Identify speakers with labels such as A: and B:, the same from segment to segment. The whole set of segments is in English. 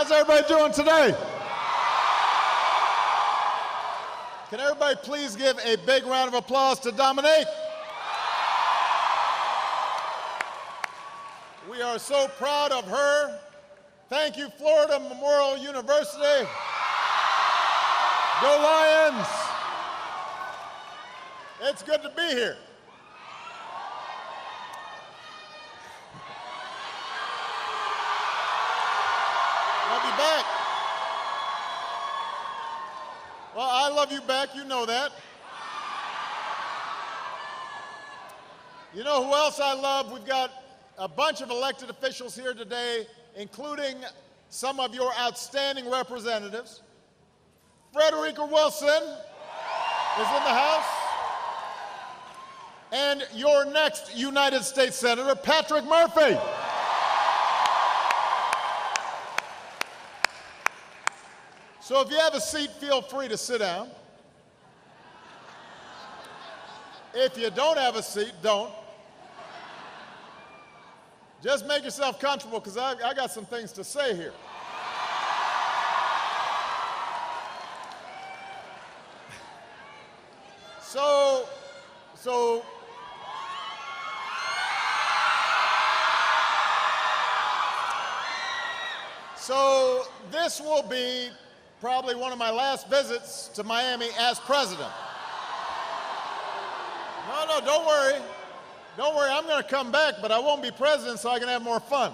A: How's everybody doing today? Can everybody please give a big round of applause to Dominique? We are so proud of her. Thank you, Florida Memorial University. Go Lions. It's good to be here. Love you back. Well, I love you back, you know that. You know who else I love? We've got a bunch of elected officials here today, including some of your outstanding representatives. Frederica Wilson is in the House. And your next United States Senator, Patrick Murphy. So if you have a seat, feel free to sit down. If you don't have a seat, don't. Just make yourself comfortable, because I got some things to say here. So this will be probably one of my last visits to Miami as president. No, don't worry. Don't worry, I'm going to come back, but I won't be president so I can have more fun.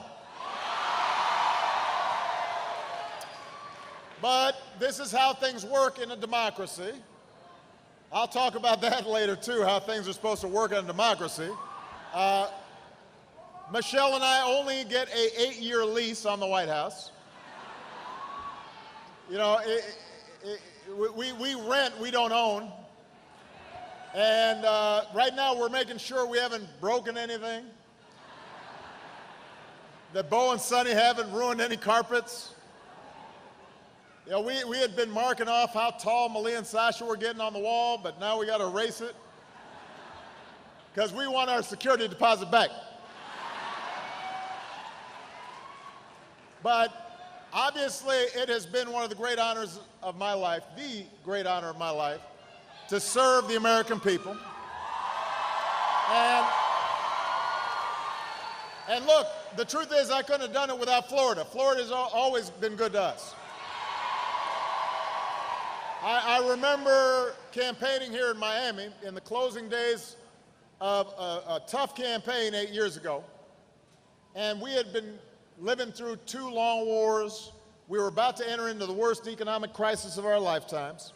A: But this is how things work in a democracy. I'll talk about that later, too, how things are supposed to work in a democracy. Michelle and I only get an 8-year lease on the White House. You know, we rent, we don't own. And right now we're making sure we haven't broken anything, that Bo and Sonny haven't ruined any carpets. You know, we had been marking off how tall Malia and Sasha were getting on the wall, but now we got to erase it because we want our security deposit back. But obviously, it has been one of the great honors of my life, the great honor of my life, to serve the American people. And look, the truth is I couldn't have done it without Florida. Florida's always been good to us. I remember campaigning here in Miami in the closing days of a tough campaign 8 years ago. And we had been living through 2 long wars. We were about to enter into the worst economic crisis of our lifetimes.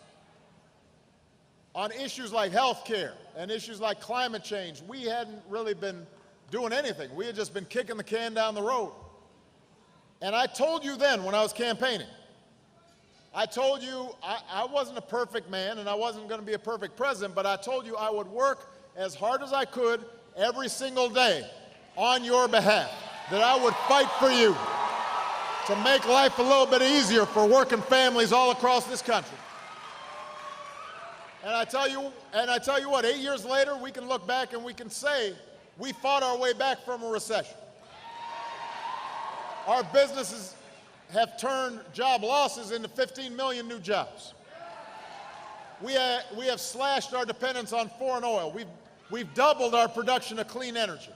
A: On issues like health care and issues like climate change, we hadn't really been doing anything. We had just been kicking the can down the road. And I told you then when I was campaigning, I told you I wasn't a perfect man and I wasn't going to be a perfect president, but I told you I would work as hard as I could every single day on your behalf, that I would fight for you to make life a little bit easier for working families all across this country. And I tell you what, 8 years later, we can look back and we can say we fought our way back from a recession. Our businesses have turned job losses into 15 million new jobs. We have slashed our dependence on foreign oil. We've doubled our production of clean energy.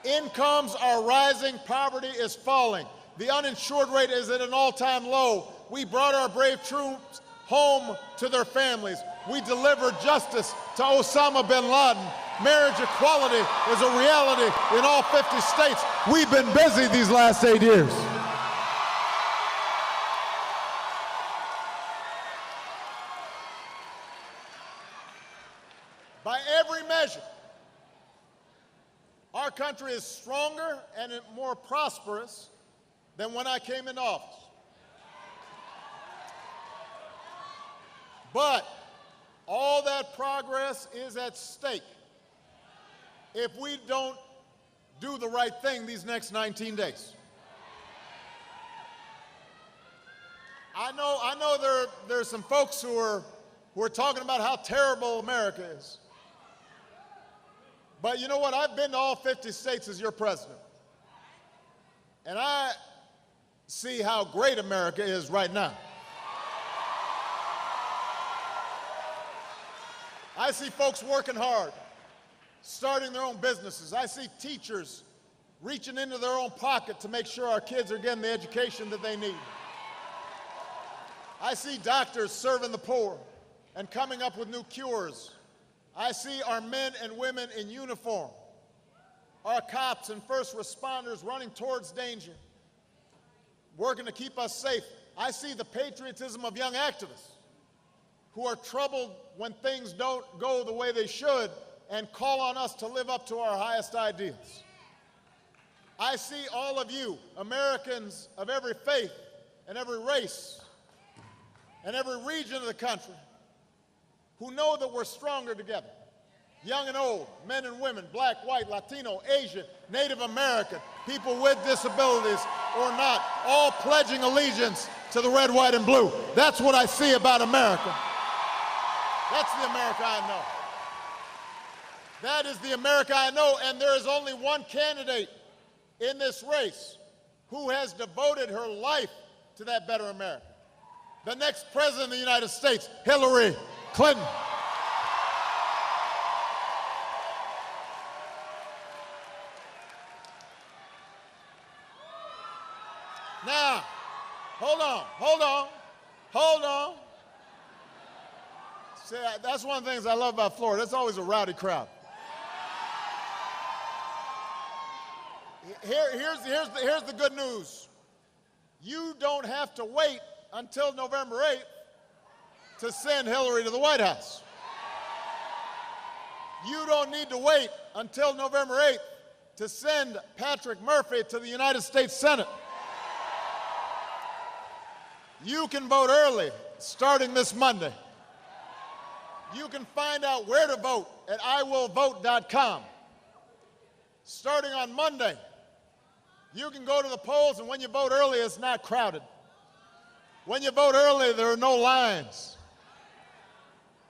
A: Incomes are rising, poverty is falling. The uninsured rate is at an all-time low. We brought our brave troops home to their families. We delivered justice to Osama bin Laden. Marriage equality is a reality in all 50 states. We've been busy these last 8 years. By every measure, our country is stronger and more prosperous than when I came into office. But all that progress is at stake if we don't do the right thing these next 19 days. I know there's some folks who are talking about how terrible America is. But you know what? I've been to all 50 states as your president. And see how great America is right now. I see folks working hard, starting their own businesses. I see teachers reaching into their own pocket to make sure our kids are getting the education that they need. I see doctors serving the poor and coming up with new cures. I see our men and women in uniform, our cops and first responders running towards danger, working to keep us safe. I see the patriotism of young activists who are troubled when things don't go the way they should and call on us to live up to our highest ideals. I see all of you, Americans of every faith and every race and every region of the country, who know that we're stronger together. Young and old, men and women, black, white, Latino, Asian, Native American, people with disabilities or not, all pledging allegiance to the red, white, and blue. That's what I see about America. That's the America I know. That is the America I know, and there is only one candidate in this race who has devoted her life to that better America. The next president of the United States, Hillary Clinton. Now, hold on. See, that's one of the things I love about Florida. It's always a rowdy crowd. Here's the good news. You don't have to wait until November 8th to send Hillary to the White House. You don't need to wait until November 8th to send Patrick Murphy to the United States Senate. You can vote early, starting this Monday. You can find out where to vote at iwillvote.com. Starting on Monday, you can go to the polls, and when you vote early, it's not crowded. When you vote early, there are no lines.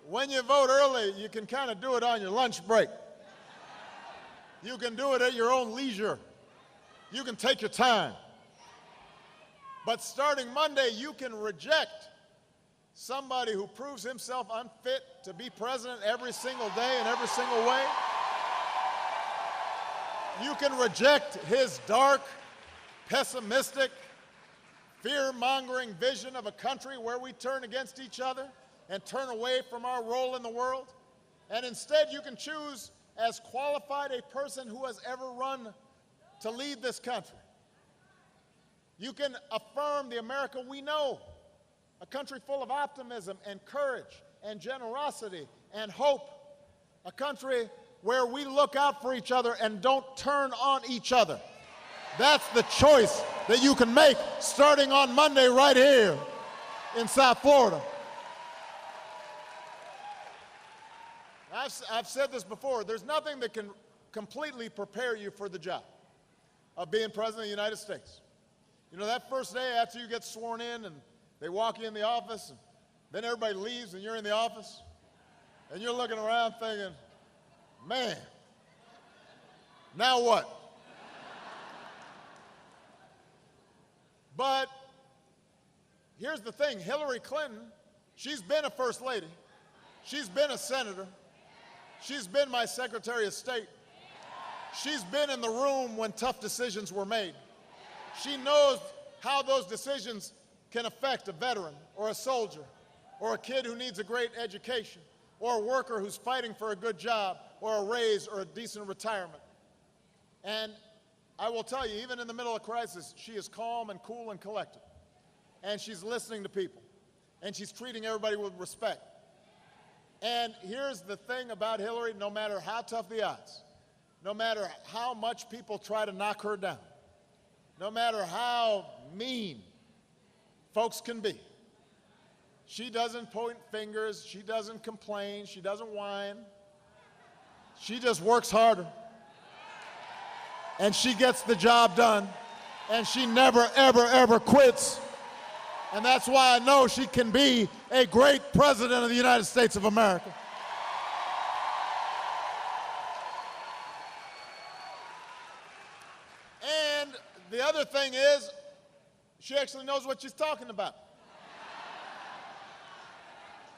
A: When you vote early, you can kind of do it on your lunch break. You can do it at your own leisure. You can take your time. But starting Monday, you can reject somebody who proves himself unfit to be president every single day in every single way. You can reject his dark, pessimistic, fear-mongering vision of a country where we turn against each other and turn away from our role in the world. And instead, you can choose as qualified a person who has ever run to lead this country. You can affirm the America we know, a country full of optimism and courage and generosity and hope, a country where we look out for each other and don't turn on each other. That's the choice that you can make starting on Monday right here in South Florida. I've said this before, there's nothing that can completely prepare you for the job of being President of the United States. You know, that first day after you get sworn in and they walk you in the office, and then everybody leaves and you're in the office, and you're looking around thinking, man, now what? But here's the thing, Hillary Clinton, she's been a first lady, she's been a senator, she's been my Secretary of State, she's been in the room when tough decisions were made. She knows how those decisions can affect a veteran or a soldier or a kid who needs a great education or a worker who's fighting for a good job or a raise or a decent retirement. And I will tell you, even in the middle of crisis, she is calm and cool and collected. And she's listening to people. And she's treating everybody with respect. And here's the thing about Hillary, no matter how tough the odds, no matter how much people try to knock her down, no matter how mean folks can be, she doesn't point fingers, she doesn't complain, she doesn't whine. She just works harder. And she gets the job done. And she never, ever, ever quits. And that's why I know she can be a great president of the United States of America. And the other thing is, She actually knows what she's talking about.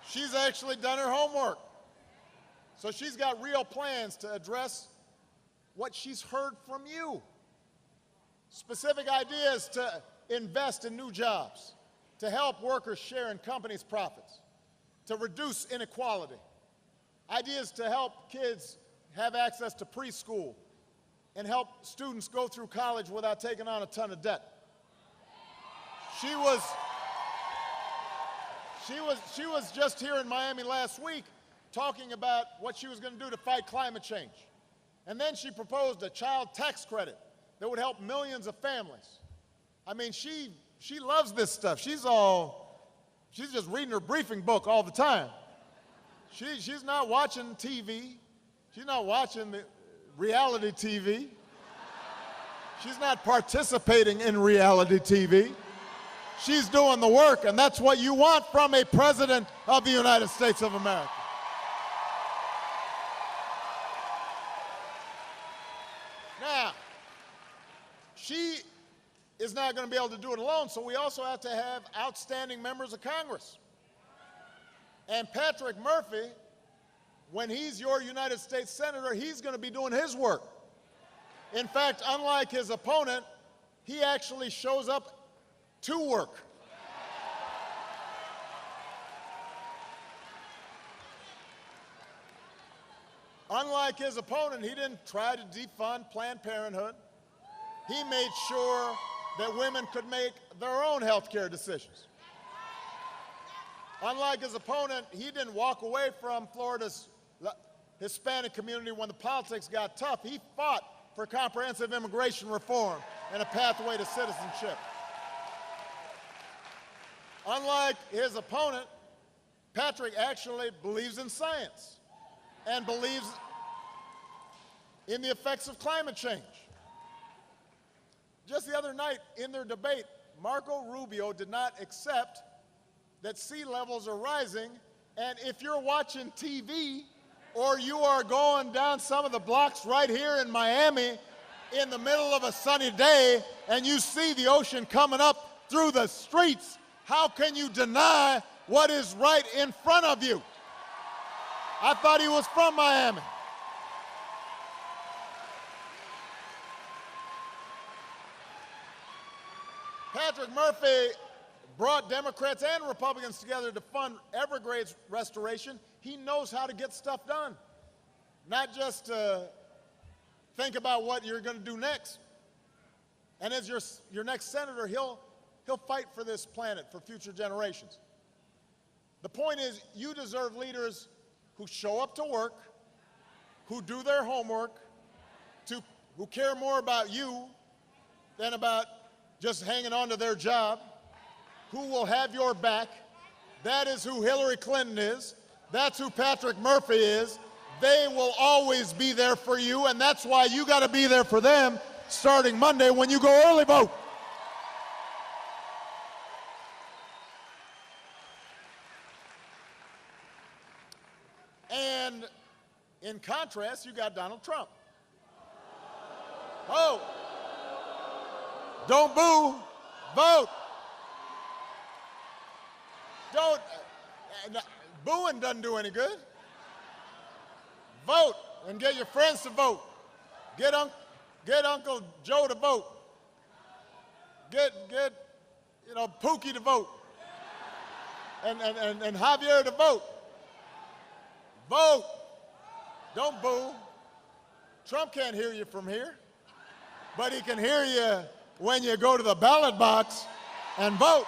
A: She's actually done her homework. So she's got real plans to address what she's heard from you. Specific ideas to invest in new jobs, to help workers share in companies' profits, to reduce inequality, ideas to help kids have access to preschool and help students go through college without taking on a ton of debt. She was just here in Miami last week talking about what she was going to do to fight climate change. And then she proposed a child tax credit that would help millions of families. I mean, she loves this stuff. She's just reading her briefing book all the time. She's not watching TV. She's not watching the reality TV. She's not participating in reality TV. She's doing the work, and that's what you want from a president of the United States of America. Now, she is not going to be able to do it alone, so we also have to have outstanding members of Congress. And Patrick Murphy, when he's your United States Senator, he's going to be doing his work. In fact, unlike his opponent, he actually shows up to work. Unlike his opponent, he didn't try to defund Planned Parenthood. He made sure that women could make their own health care decisions. Unlike his opponent, he didn't walk away from Florida's Hispanic community when the politics got tough. He fought for comprehensive immigration reform and a pathway to citizenship. Unlike his opponent, Patrick actually believes in science and believes in the effects of climate change. Just the other night in their debate, Marco Rubio did not accept that sea levels are rising, and if you're watching TV or you are going down some of the blocks right here in Miami in the middle of a sunny day and you see the ocean coming up through the streets, how can you deny what is right in front of you? I thought he was from Miami. Patrick Murphy brought Democrats and Republicans together to fund Everglades restoration. He knows how to get stuff done, not just think about what you're going to do next. And as your next senator, he'll fight for this planet for future generations. The point is, you deserve leaders who show up to work, who do their homework, who care more about you than about just hanging on to their job, who will have your back. That is who Hillary Clinton is. That's who Patrick Murphy is. They will always be there for you, and that's why you got to be there for them starting Monday when you go early vote. And in contrast, you got Donald Trump. Oh, don't boo, vote. Don't, booing doesn't do any good. Vote and get your friends to vote. Get Uncle Joe to vote. Get Pookie to vote. And Javier to vote. Vote. Don't boo. Trump can't hear you from here, but he can hear you when you go to the ballot box and vote.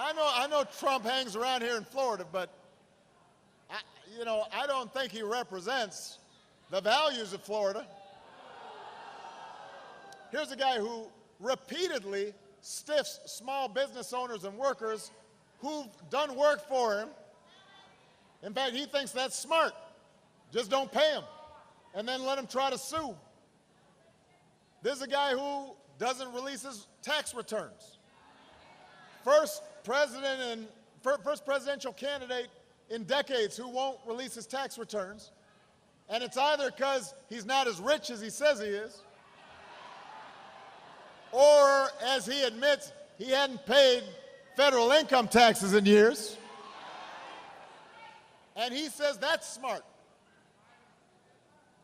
A: I know Trump hangs around here in Florida, but I don't think he represents the values of Florida. Here's a guy who repeatedly stiffs small business owners and workers who've done work for him. In fact, he thinks that's smart. Just don't pay him, and then let him try to sue. This is a guy who doesn't release his tax returns. First presidential candidate in decades who won't release his tax returns. And it's either because he's not as rich as he says he is, Or, as he admits, he hadn't paid federal income taxes in years. And he says that's smart.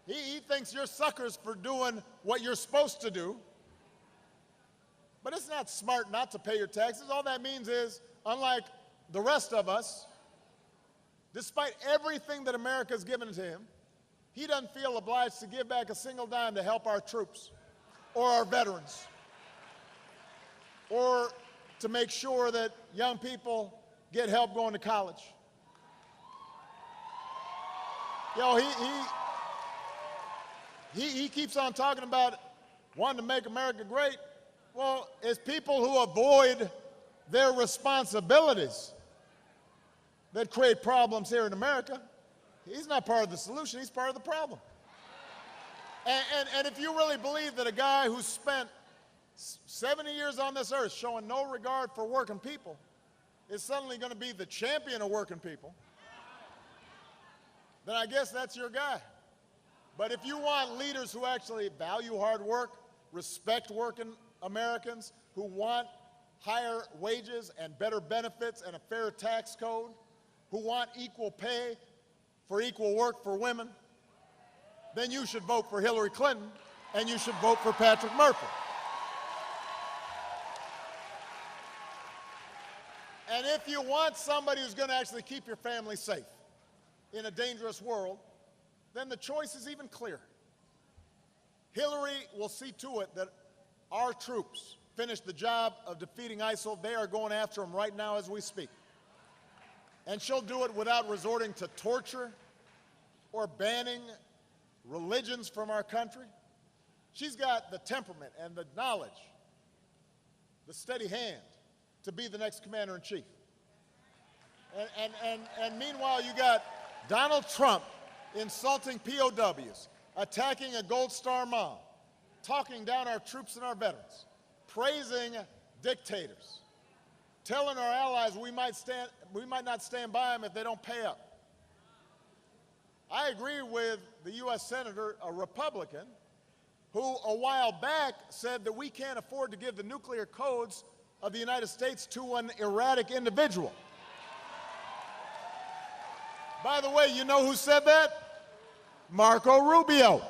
A: He thinks you're suckers for doing what you're supposed to do. But it's not smart not to pay your taxes. All that means is, unlike the rest of us, despite everything that America's given to him, he doesn't feel obliged to give back a single dime to help our troops or our veterans or to make sure that young people get help going to college. You know, he keeps on talking about wanting to make America great. Well, it's people who avoid their responsibilities that create problems here in America. He's not part of the solution, he's part of the problem. And if you really believe that a guy who spent 70 years on this earth showing no regard for working people is suddenly going to be the champion of working people, then I guess that's your guy. But if you want leaders who actually value hard work, respect working Americans, who want higher wages and better benefits and a fair tax code, who want equal pay for equal work for women, then you should vote for Hillary Clinton and you should vote for Patrick Murphy. And if you want somebody who's going to actually keep your family safe in a dangerous world, then the choice is even clearer. Hillary will see to it that our troops finish the job of defeating ISIL. They are going after them right now as we speak. And she'll do it without resorting to torture or banning religions from our country. She's got the temperament and the knowledge, the steady hand to be the next commander-in-chief. And meanwhile, you got Donald Trump insulting POWs, attacking a Gold Star mom, talking down our troops and our veterans, praising dictators, telling our allies we might not stand by them if they don't pay up. I agree with the U.S. Senator, a Republican, who a while back said that we can't afford to give the nuclear codes of the United States to an erratic individual. By the way, you know who said that? Marco Rubio.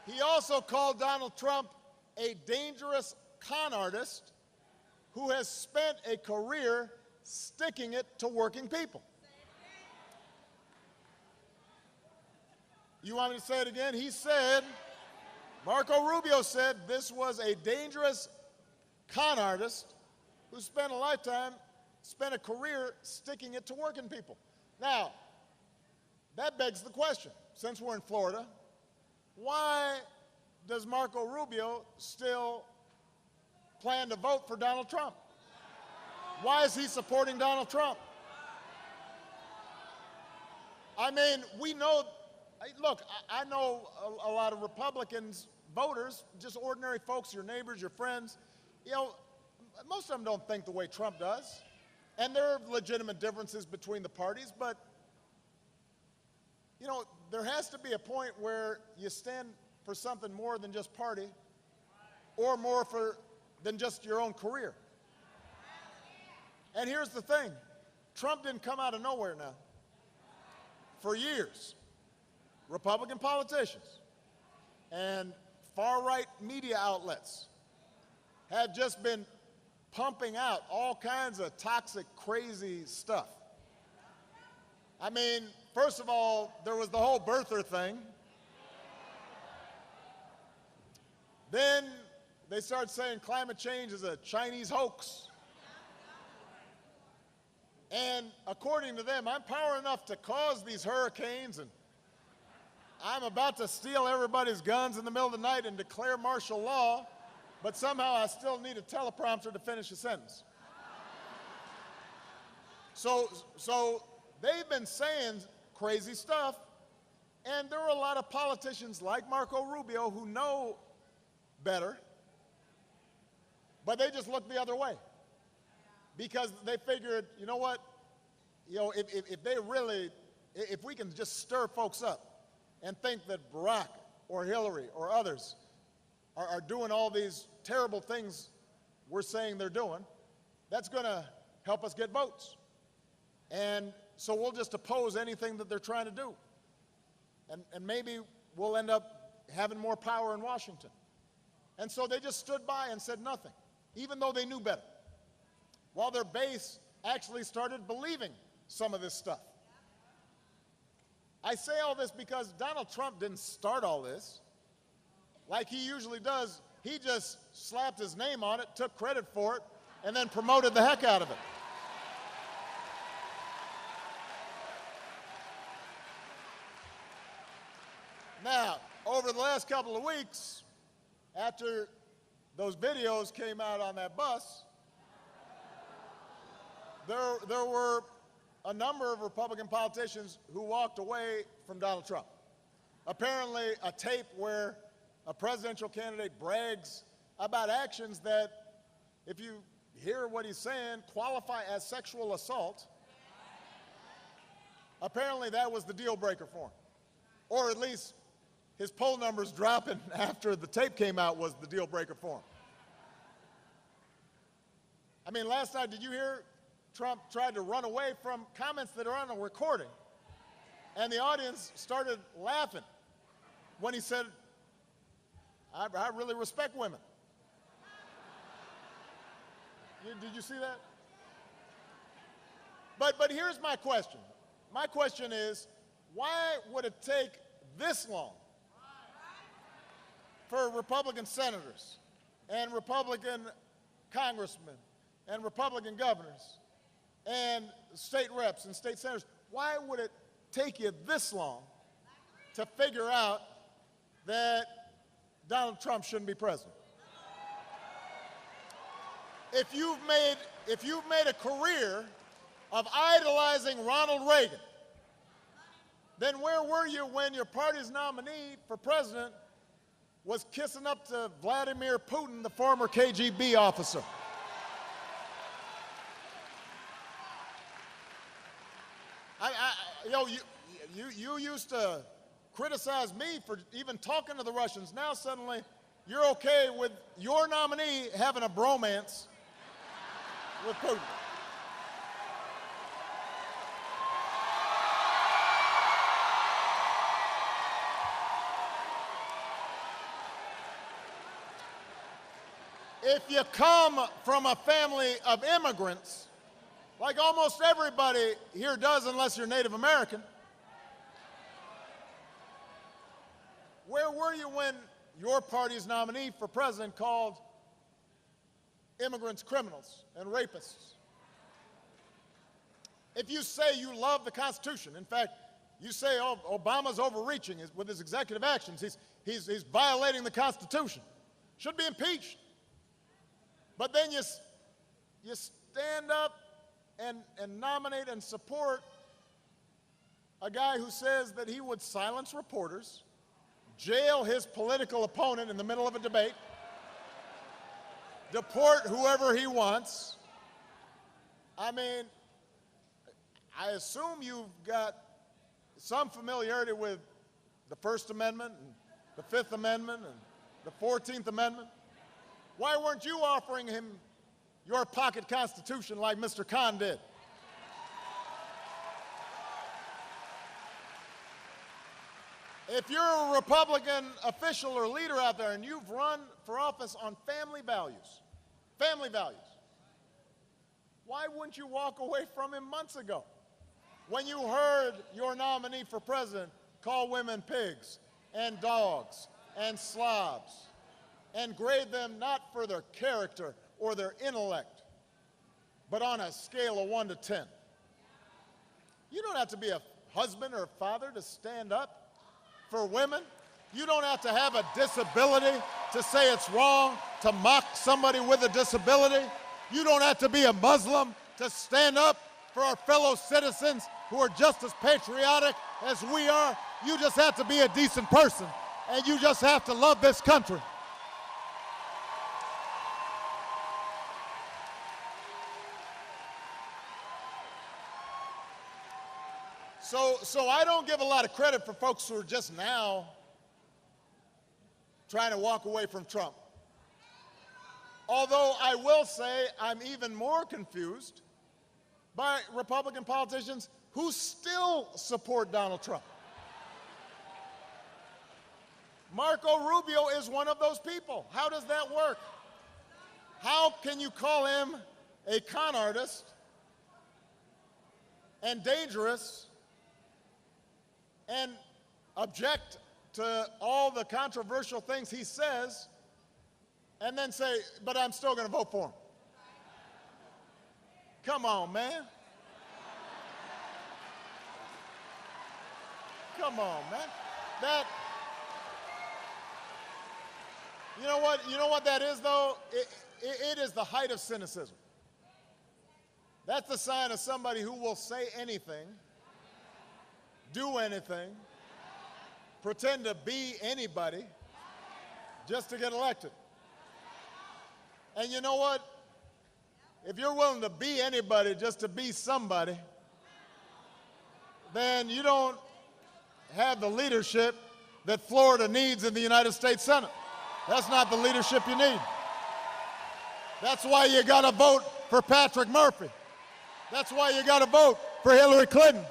A: He also called Donald Trump a dangerous con artist who has spent a career sticking it to working people. You want me to say it again? He said, Marco Rubio said this was a dangerous con artist who spent a career sticking it to working people. Now, that begs the question, since we're in Florida, why does Marco Rubio still plan to vote for Donald Trump? Why is he supporting Donald Trump? I mean, we know, look, I know a lot of Republicans, voters, just ordinary folks, your neighbors, your friends. You know, most of them don't think the way Trump does. And there are legitimate differences between the parties, but, you know, there has to be a point where you stand for something more than just party or more than just your own career. And here's the thing. Trump didn't come out of nowhere now. For years, Republican politicians and far-right media outlets have just been pumping out all kinds of toxic, crazy stuff. I mean, first of all, there was the whole birther thing. Then they started saying climate change is a Chinese hoax. And according to them, I'm power enough to cause these hurricanes, and I'm about to steal everybody's guns in the middle of the night and declare martial law, but somehow I still need a teleprompter to finish a sentence. So they've been saying crazy stuff, and there are a lot of politicians like Marco Rubio who know better, but they just look the other way because they figured, you know what, if we can just stir folks up and think that Barack or Hillary or others are doing all these terrible things we're saying they're doing, that's going to help us get votes. And so we'll just oppose anything that they're trying to do. And maybe we'll end up having more power in Washington. And so they just stood by and said nothing, even though they knew better, while their base actually started believing some of this stuff. I say all this because Donald Trump didn't start all this. Like he usually does, he just slapped his name on it, took credit for it, and then promoted the heck out of it. Now, over the last couple of weeks, after those videos came out on that bus, there were a number of Republican politicians who walked away from Donald Trump. Apparently, a tape where a presidential candidate brags about actions that, if you hear what he's saying, qualify as sexual assault. Apparently, that was the deal breaker for him. Or at least his poll numbers dropping after the tape came out was the deal breaker for him. I mean, last night, did you hear Trump tried to run away from comments that are on a recording? And the audience started laughing when he said, I really respect women. Did you see that? But here's my question. My question is, why would it take this long for Republican senators and Republican congressmen and Republican governors and state reps and state senators, why would it take you this long to figure out that Donald Trump shouldn't be president? If you've made a career of idolizing Ronald Reagan, then where were you when your party's nominee for president was kissing up to Vladimir Putin, the former KGB officer? You used to criticize me for even talking to the Russians. Now suddenly you're okay with your nominee having a bromance with Putin. If you come from a family of immigrants, like almost everybody here does unless you're Native American, where were you when your party's nominee for president called immigrants criminals and rapists? If you say you love the Constitution, in fact, you say, oh, Obama's overreaching with his executive actions, he's violating the Constitution, should be impeached. But then you stand up and nominate and support a guy who says that he would silence reporters, jail his political opponent in the middle of a debate, deport whoever he wants. I mean, I assume you've got some familiarity with the First Amendment and the Fifth Amendment and the 14th Amendment. Why weren't you offering him your pocket constitution like Mr. Khan did? If you're a Republican official or leader out there and you've run for office on family values, why wouldn't you walk away from him months ago when you heard your nominee for president call women pigs and dogs and slobs and grade them not for their character or their intellect, but on a scale of 1 to 10? You don't have to be a husband or a father to stand up for women. You don't have to have a disability to say it's wrong to mock somebody with a disability. You don't have to be a Muslim to stand up for our fellow citizens who are just as patriotic as we are. You just have to be a decent person, and you just have to love this country. So I don't give a lot of credit for folks who are just now trying to walk away from Trump. Although I will say I'm even more confused by Republican politicians who still support Donald Trump. Marco Rubio is one of those people. How does that work? How can you call him a con artist and dangerous and object to all the controversial things he says and then say, but I'm still going to vote for him? Come on, man. Come on, man. That, you know what that is, though? It is the height of cynicism. That's the sign of somebody who will say anything, do anything, pretend to be anybody just to get elected. And you know what? If you're willing to be anybody just to be somebody, then you don't have the leadership that Florida needs in the United States Senate. That's not the leadership you need. That's why you got to vote for Patrick Murphy. That's why you got to vote for Hillary Clinton.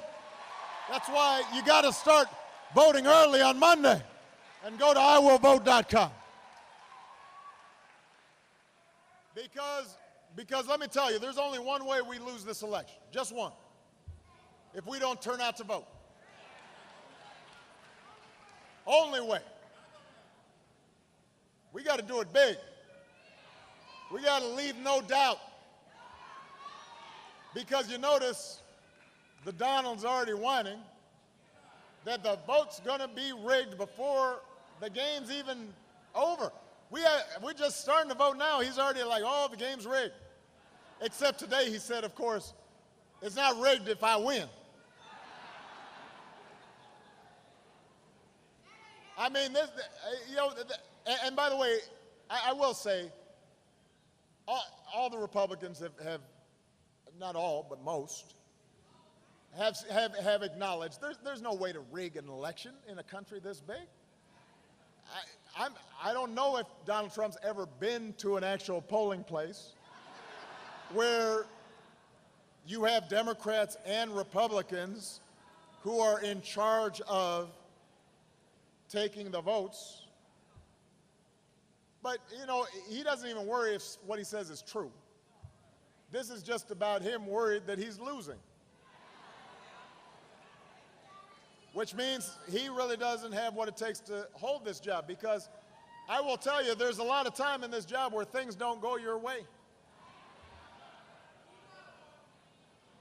A: That's why you got to start voting early on Monday and go to iwillvote.com. Because let me tell you, there's only one way we lose this election, just one, if we don't turn out to vote. Only way. We got to do it big. We got to leave no doubt. Because you notice the Donald's already whining that the vote's going to be rigged before the game's even over. We're just starting to vote now. He's already like, oh, the game's rigged. Except today he said, of course, it's not rigged if I win. I mean, this, you know, and by the way, I will say, all the Republicans have, not all, but most, have acknowledged there's no way to rig an election in a country this big. I don't know if Donald Trump's ever been to an actual polling place where you have Democrats and Republicans who are in charge of taking the votes. But, you know, he doesn't even worry if what he says is true. This is just about him worried that he's losing. Which means he really doesn't have what it takes to hold this job, because I will tell you, there's a lot of time in this job where things don't go your way.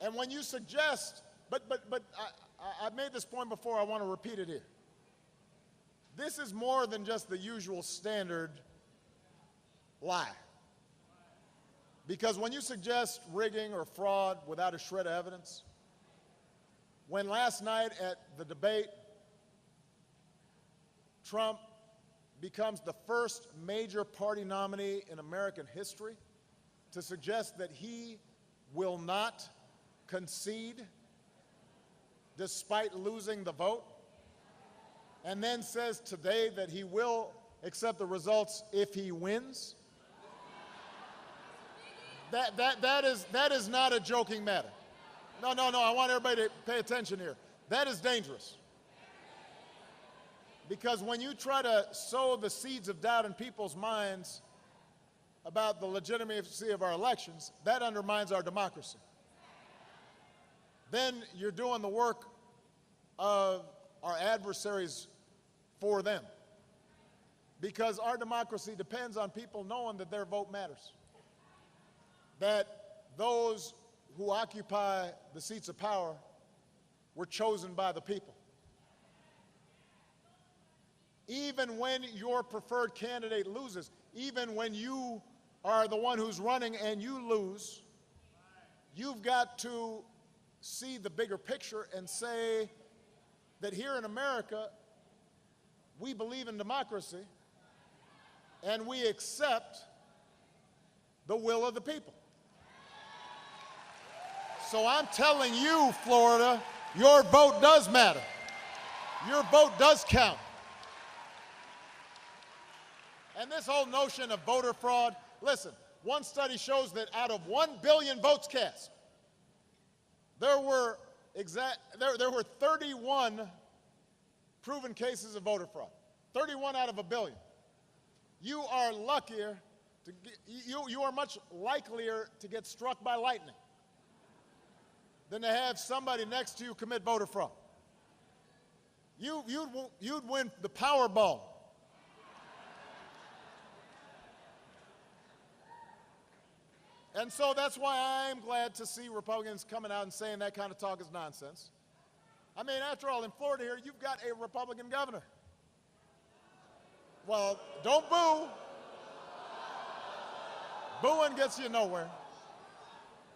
A: And when you suggest, but I've made this point before, I want to repeat it here. This is more than just the usual standard lie. Because when you suggest rigging or fraud without a shred of evidence, when last night at the debate, Trump becomes the first major party nominee in American history to suggest that he will not concede despite losing the vote, and then says today that he will accept the results if he wins, that is not a joking matter. No, I want everybody to pay attention here. That is dangerous. Because when you try to sow the seeds of doubt in people's minds about the legitimacy of our elections, that undermines our democracy. Then you're doing the work of our adversaries for them. Because our democracy depends on people knowing that their vote matters. That those who occupy the seats of power were chosen by the people. Even when your preferred candidate loses, even when you are the one who's running and you lose, you've got to see the bigger picture and say that here in America, we believe in democracy and we accept the will of the people. So I'm telling you, Florida, your vote does matter. Your vote does count. And this whole notion of voter fraud, listen, one study shows that out of 1 billion votes cast, there were 31 proven cases of voter fraud. 31 out of a billion. You are luckier to get, you are much likelier to get struck by lightning than to have somebody next to you commit voter fraud. You'd win the Powerball. And so that's why I'm glad to see Republicans coming out and saying that kind of talk is nonsense. I mean, after all, in Florida here, you've got a Republican governor. Well, don't boo. Booing gets you nowhere.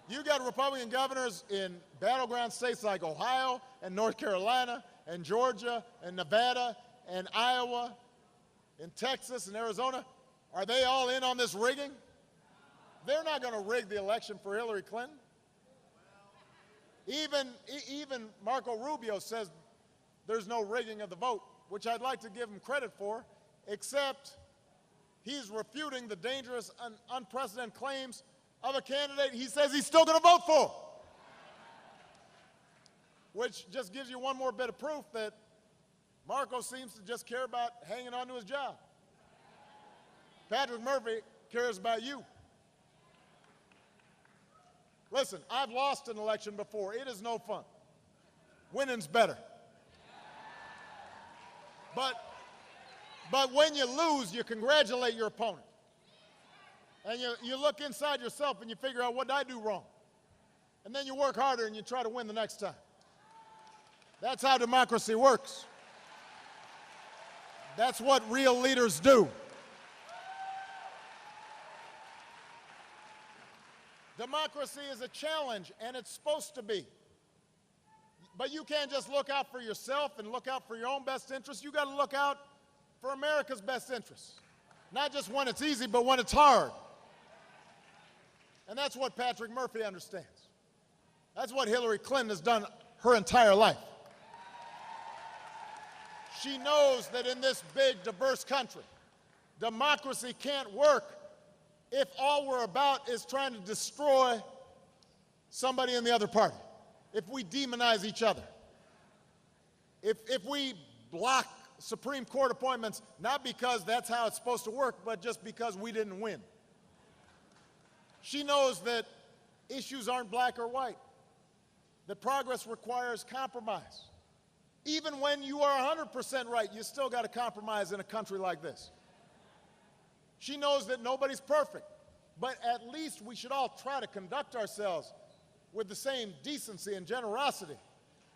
A: You got Republican governors in battleground states like Ohio and North Carolina and Georgia and Nevada and Iowa and Texas and Arizona. Are they all in on this rigging? They're not going to rig the election for Hillary Clinton. Even Marco Rubio says there's no rigging of the vote, which I'd like to give him credit for, except he's refuting the dangerous and unprecedented claims of a candidate he says he's still going to vote for, which just gives you one more bit of proof that Marco seems to just care about hanging on to his job. Patrick Murphy cares about you. Listen, I've lost an election before. It is no fun. Winning's better. But when you lose, you congratulate your opponent. And you look inside yourself and you figure out, what did I do wrong? And then you work harder and you try to win the next time. That's how democracy works. That's what real leaders do. Democracy is a challenge, and it's supposed to be. But you can't just look out for yourself and look out for your own best interests. You got to look out for America's best interests. Not just when it's easy, but when it's hard. And that's what Patrick Murphy understands. That's what Hillary Clinton has done her entire life. She knows that in this big, diverse country, democracy can't work if all we're about is trying to destroy somebody in the other party, if we demonize each other, if we block Supreme Court appointments, not because that's how it's supposed to work, but just because we didn't win. She knows that issues aren't black or white, that progress requires compromise. Even when you are 100% right, you still got to compromise in a country like this. She knows that nobody's perfect, but at least we should all try to conduct ourselves with the same decency and generosity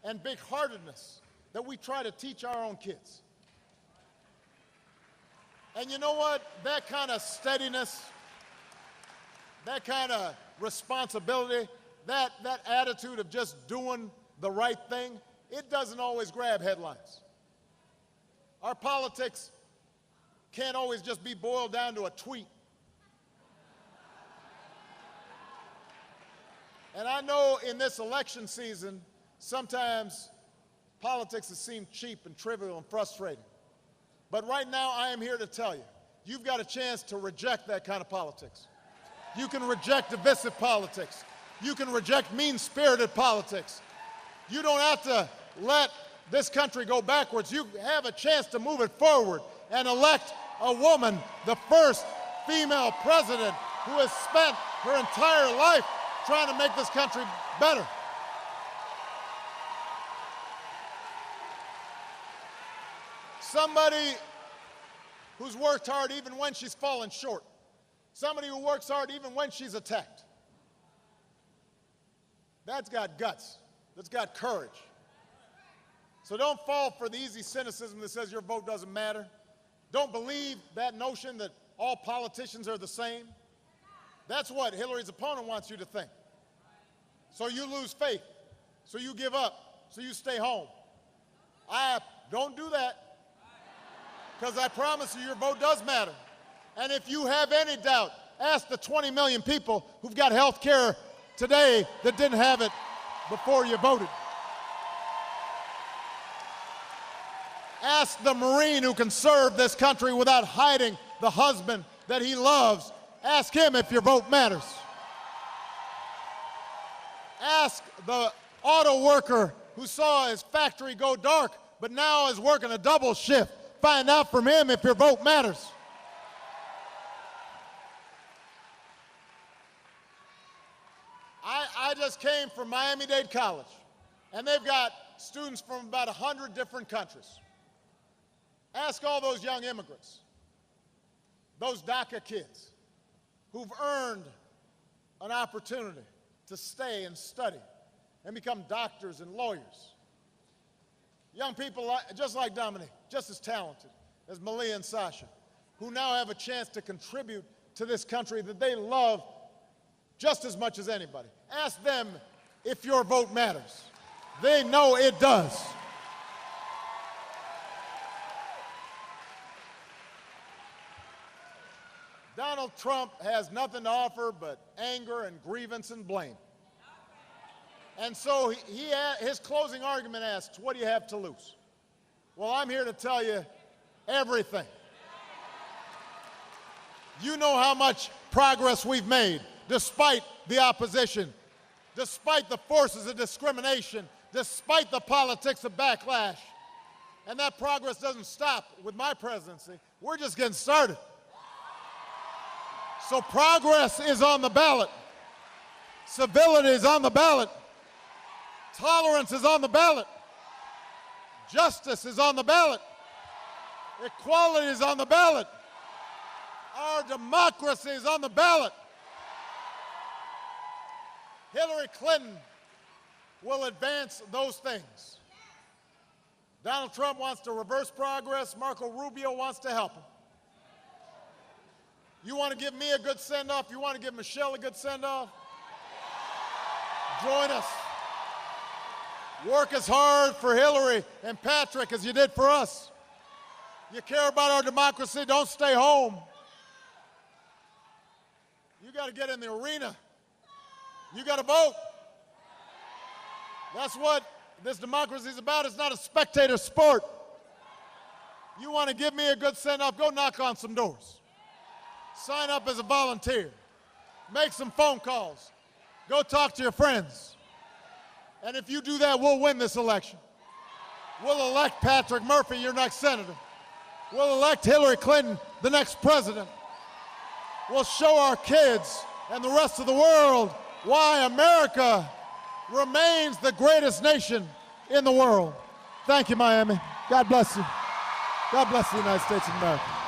A: and big-heartedness that we try to teach our own kids. And you know what? That kind of steadiness, that kind of responsibility, that attitude of just doing the right thing, it doesn't always grab headlines. Our politics can't always just be boiled down to a tweet. And I know in this election season, sometimes politics has seemed cheap and trivial and frustrating. But right now, I am here to tell you, you've got a chance to reject that kind of politics. You can reject divisive politics. You can reject mean-spirited politics. You don't have to let this country go backwards. You have a chance to move it forward and elect a woman, the first female president who has spent her entire life trying to make this country better. Somebody who's worked hard even when she's fallen short. Somebody who works hard even when she's attacked. That's got guts. That's got courage. So don't fall for the easy cynicism that says your vote doesn't matter. Don't believe that notion that all politicians are the same. That's what Hillary's opponent wants you to think. So you lose faith. So you give up. So you stay home. Don't do that. Because I promise you, your vote does matter. And if you have any doubt, ask the 20 million people who've got health care today that didn't have it before you voted. Ask the Marine who can serve this country without hiding the husband that he loves. Ask him if your vote matters. Ask the auto worker who saw his factory go dark but now is working a double shift. Find out from him if your vote matters. I just came from Miami-Dade College, and they've got students from about 100 different countries. Ask all those young immigrants, those DACA kids who've earned an opportunity to stay and study and become doctors and lawyers. Young people just like Dominique, just as talented as Malia and Sasha, who now have a chance to contribute to this country that they love just as much as anybody. Ask them if your vote matters. They know it does. Donald Trump has nothing to offer but anger and grievance and blame. And so his closing argument asks, what do you have to lose? Well, I'm here to tell you everything. You know how much progress we've made despite the opposition, despite the forces of discrimination, despite the politics of backlash. And that progress doesn't stop with my presidency. We're just getting started. So progress is on the ballot. Civility is on the ballot. Tolerance is on the ballot. Justice is on the ballot. Equality is on the ballot. Our democracy is on the ballot. Hillary Clinton will advance those things. Donald Trump wants to reverse progress. Marco Rubio wants to help him. You want to give me a good send-off? You want to give Michelle a good send-off? Join us. Work as hard for Hillary and Patrick as you did for us. You care about our democracy, don't stay home. You got to get in the arena. You got to vote. That's what this democracy is about. It's not a spectator sport. You want to give me a good send-off, go knock on some doors. Sign up as a volunteer. Make some phone calls. Go talk to your friends. And if you do that, we'll win this election. We'll elect Patrick Murphy, your next senator. We'll elect Hillary Clinton, the next president. We'll show our kids and the rest of the world why America remains the greatest nation in the world. Thank you, Miami. God bless you. God bless the United States of America.